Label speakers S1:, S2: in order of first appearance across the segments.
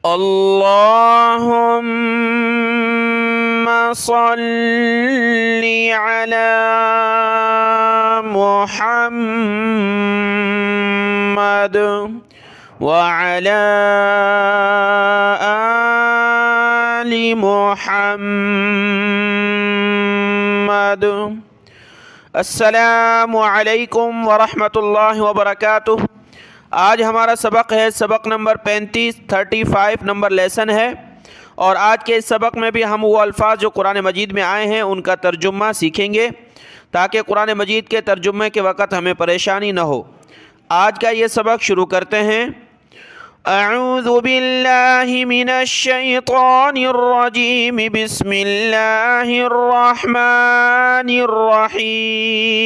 S1: اللهم صل على محمد وعلى آل محمد۔ السلام علیکم ورحمۃ اللہ وبرکاتہ۔ آج ہمارا سبق ہے سبق نمبر 35 نمبر لیسن ہے، اور آج کے اس سبق میں بھی ہم وہ الفاظ جو قرآن مجید میں آئے ہیں ان کا ترجمہ سیکھیں گے تاکہ قرآن مجید کے ترجمے کے وقت ہمیں پریشانی نہ ہو۔ آج کا یہ سبق شروع کرتے ہیں۔ اعوذ باللہ من الشیطان الرجیم، بسم اللہ الرحمن الرحیم۔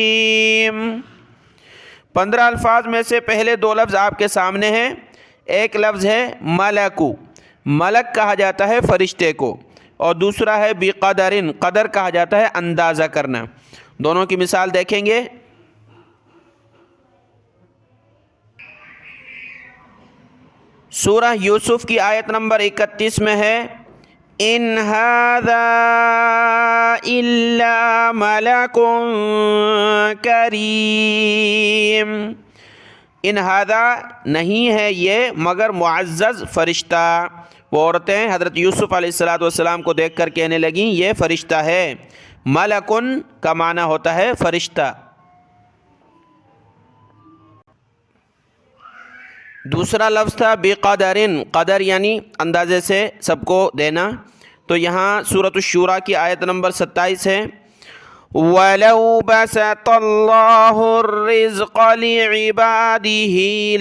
S1: 15 الفاظ میں سے پہلے 2 لفظ آپ کے سامنے ہیں۔ ایک لفظ ہے ملکو، ملک کہا جاتا ہے فرشتے کو، اور دوسرا ہے بقدرن، قدر کہا جاتا ہے اندازہ کرنا۔ دونوں کی مثال دیکھیں گے۔ سورہ یوسف کی آیت نمبر 31 میں ہے ان ھذا الا ملک کریم۔ ان ھذا نہیں ہے یہ مگر معزز فرشتہ۔ وہ عورتیں حضرت یوسف علیہ السلام کو دیکھ کر کہنے لگیں یہ فرشتہ ہے۔ ملکن کا معنی ہوتا ہے فرشتہ۔ دوسرا لفظ تھا بقدرن، قدر یعنی اندازے سے سب کو دینا۔ تو یہاں سورۃ الشورى کی آیت نمبر 27 ہے وَلَوْ بَسَطَ اللَّهُ الرِّزْقَ لِعِبَادِهِ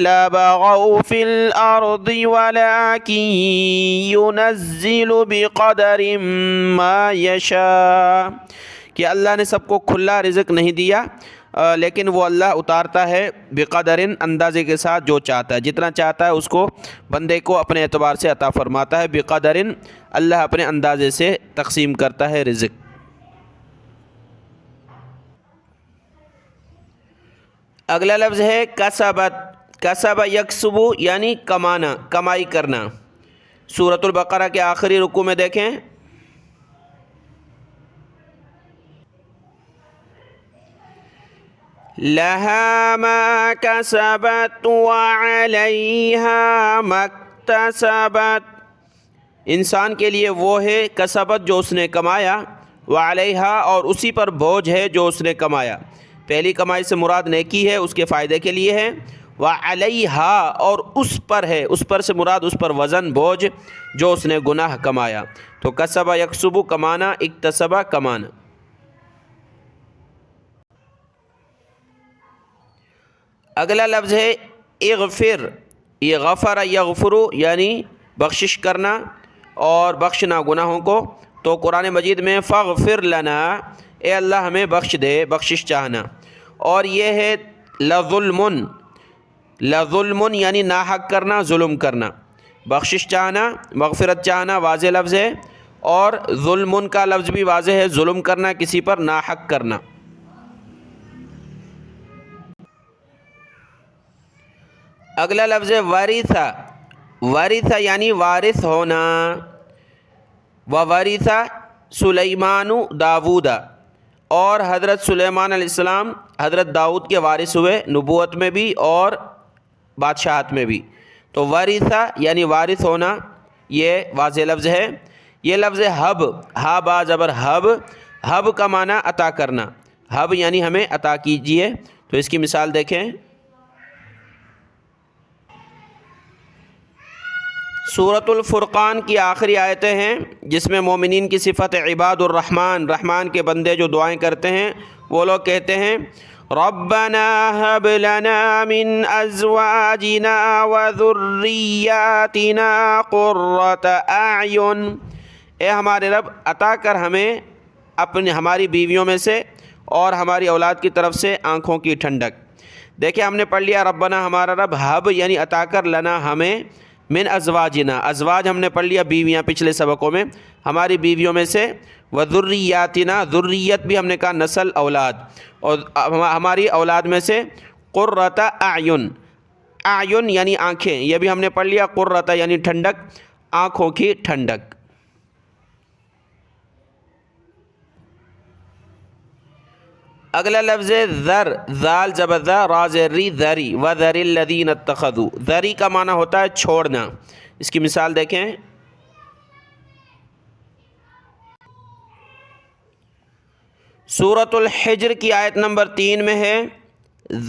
S1: لَبَغَوْا فِي الْأَرْضِ وَلَكِنْ يُنَزِّلُ بِقَدَرٍ مَا يَشَاءُ، کہ اللہ نے سب کو کھلا رزق نہیں دیا، لیکن وہ اللہ اتارتا ہے بقدرن، اندازے کے ساتھ جو چاہتا ہے، جتنا چاہتا ہے اس کو بندے کو اپنے اعتبار سے عطا فرماتا ہے۔ بقدرن، اللہ اپنے اندازے سے تقسیم کرتا ہے رزق۔ اگلا لفظ ہے کسبت، کسب یکسب یعنی کمانا، کمائی کرنا۔ سورۃ البقرہ کے آخری رکوع میں دیکھیں لَهَا مَا كَسَبَتْ وَعَلَيْهَا مَا اكْتَسَبَتْ، انسان کے لیے وہ ہے کسبت جو اس نے کمایا، وَعَلَيْهَا اور اسی پر بوجھ ہے جو اس نے کمایا۔ پہلی کمائی سے مراد نیکی ہے، اس کے فائدے کے لیے ہے۔ وَعَلَيْهَا اور اس پر ہے، اس پر سے مراد اس پر وزن، بوجھ جو اس نے گناہ کمایا۔ تو کسب یکسب کمانا، اکتسب کمانا۔ اگلا لفظ ہے اغفر، یہ غفر یغفر یعنی بخشش کرنا اور بخشنا گناہوں کو۔ تو قرآن مجید میں فاغفر لنا، اے اللہ ہمیں بخش دے، بخشش چاہنا۔ اور یہ ہے لظلم، لظلم یعنی ناحق کرنا، ظلم کرنا۔ بخشش چاہنا، مغفرت چاہنا واضح لفظ ہے، اور ظلم کا لفظ بھی واضح ہے، ظلم کرنا، کسی پر ناحق کرنا۔ اگلا لفظ ہے ورثہ، ورثہ یعنی وارث ہونا۔ وورث سلیمان داود، اور حضرت سلیمان علیہ السلام حضرت داؤد کے وارث ہوئے، نبوت میں بھی اور بادشاہت میں بھی۔ تو ورثہ یعنی وارث ہونا، یہ واضح لفظ ہے۔ یہ لفظ ہے حب، ہا با زبر حب، حب کا معنی عطا کرنا، حب یعنی ہمیں عطا کیجئے۔ تو اس کی مثال دیکھیں۔ سورۃ الفرقان کی آخری آیتیں ہیں جس میں مومنین کی صفت عباد الرحمن، رحمان کے بندے جو دعائیں کرتے ہیں، وہ لوگ کہتے ہیں ربنا هب لنا من ازواجنا وذریاتنا قرۃ اعین، اے ہمارے رب عطا کر ہمیں ہماری بیویوں میں سے اور ہماری اولاد کی طرف سے آنکھوں کی ٹھنڈک۔ دیکھیں ہم نے پڑھ لیا ربنا ہمارا رب، حب یعنی عطا کر، لنا ہمیں، من ازواجنا، ازواج ہم نے پڑھ لیا بیویاں پچھلے سبقوں میں، ہماری بیویوں میں سے، وذریاتنا، ذریت بھی ہم نے کہا نسل، اولاد، اور ہماری اولاد میں سے، قرۃ اعین، اعین یعنی آنکھیں، یہ بھی ہم نے پڑھ لیا، قرۃ یعنی ٹھنڈک، آنکھوں کی ٹھنڈک۔ اگلا لفظ ہے ذر، ذال زبر ذا را زیر ری، ذری، وذر الذین اتخذوا۔ ذری کا معنی ہوتا ہے چھوڑنا۔ اس کی مثال دیکھیں، سورۃ الحجر کی آیت نمبر 3 میں ہے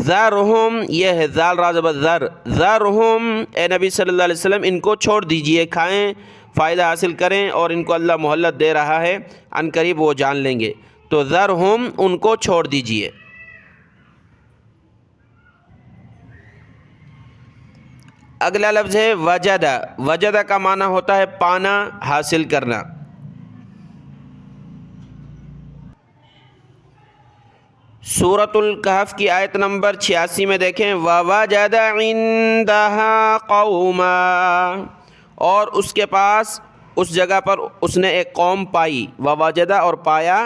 S1: ذرہم، یہ ہے ذال را زبر ذر، ذرہم، اے نبی صلی اللہ علیہ وسلم ان کو چھوڑ دیجئے، کھائیں، فائدہ حاصل کریں، اور ان کو اللہ مہلت دے رہا ہے، عن قریب وہ جان لیں گے۔ تو ذرہم، ان کو چھوڑ دیجئے۔ اگلا لفظ ہے وجدہ، وجدہ کا معنی ہوتا ہے پانا، حاصل کرنا۔ سورۃ الکہف کی آیت نمبر 86 میں دیکھیں وَوَجَدَ عِندَهَا قَوْمًا، اور اس کے پاس اس جگہ پر اس نے ایک قوم پائی، وَوَجَدَ اور پایا،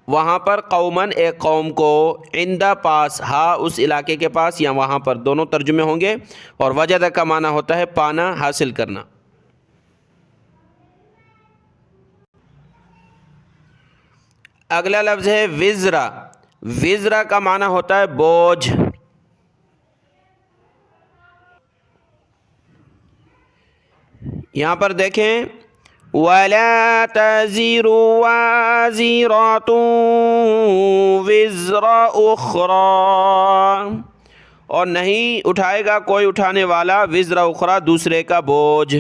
S1: وہاں پر قوماً ایک قوم کو، عندہ پاس، ہا اس علاقے کے پاس یا وہاں پر، دونوں ترجمے ہوں گے، اور وجدہ کا معنی ہوتا ہے پانا، حاصل کرنا۔ اگلا لفظ ہے وزرا، وزرا کا معنی ہوتا ہے بوجھ۔ یہاں پر دیکھیں وَلَا تَزِرُ وَازِرَةٌ وِزْرَ أُخْرَى، اور نہیں اٹھائے گا کوئی اٹھانے والا وزر اخرى، دوسرے کا بوجھ،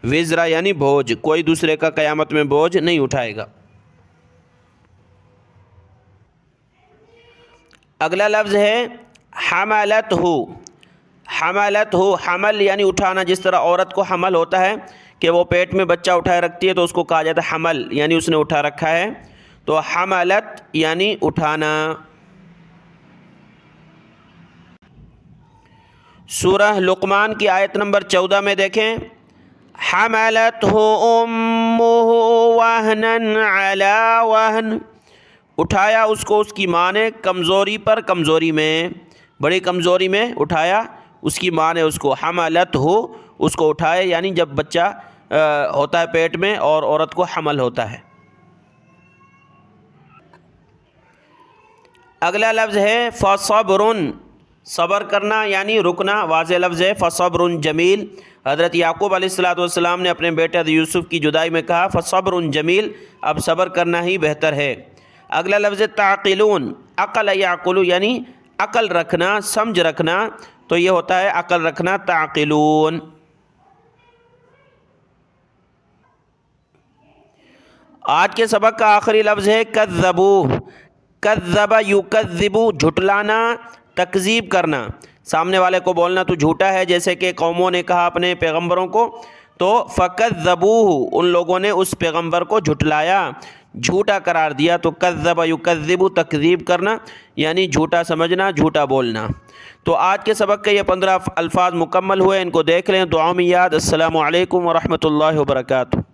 S1: وزرا یعنی بوجھ، کوئی دوسرے کا قیامت میں بوجھ نہیں اٹھائے گا۔ اگلا لفظ ہے حملتہ، حملتہ، حمل یعنی اٹھانا، جس طرح عورت کو حمل ہوتا ہے کہ وہ پیٹ میں بچہ اٹھائے رکھتی ہے تو اس کو کہا جاتا ہے حمل، یعنی اس نے اٹھا رکھا ہے، تو حملت یعنی اٹھانا۔ سورہ لقمان کی آیت نمبر 14 میں دیکھیں حملتہ امہ وہنا علی وہن، اٹھایا اس کو اس کی ماں نے کمزوری پر کمزوری میں، بڑی کمزوری میں اٹھایا اس کی ماں نے اس کو، حملتہ اس کو اٹھائے، یعنی جب بچہ ہوتا ہے پیٹ میں اور عورت کو حمل ہوتا ہے۔ اگلا لفظ ہے فصبر، صبر کرنا یعنی رکنا، واضح لفظ ہے فصبر جمیل۔ حضرت یعقوب علیہ السلام نے اپنے بیٹے یوسف کی جدائی میں کہا فصبر جمیل، اب صبر کرنا ہی بہتر ہے۔ اگلا لفظ تعقلون، عقل یعقل یعنی عقل رکھنا، سمجھ رکھنا، تو یہ ہوتا ہے عقل رکھنا، تعقلون۔ آج کے سبق کا آخری لفظ ہے کذبوا، کذب یکذب، جھٹلانا، تکذیب کرنا، سامنے والے کو بولنا تو جھوٹا ہے، جیسے کہ قوموں نے کہا اپنے پیغمبروں کو، تو فکذبوہ، ان لوگوں نے اس پیغمبر کو جھٹلایا، جھوٹا قرار دیا، تو کذب یکذب، تکذیب کرنا یعنی جھوٹا سمجھنا، جھوٹا بولنا۔ تو آج کے سبق کے یہ 15 الفاظ مکمل ہوئے، ان کو دیکھ لیں، دعاؤں میں یاد۔ السلام علیکم ورحمۃ اللہ وبرکاتہ۔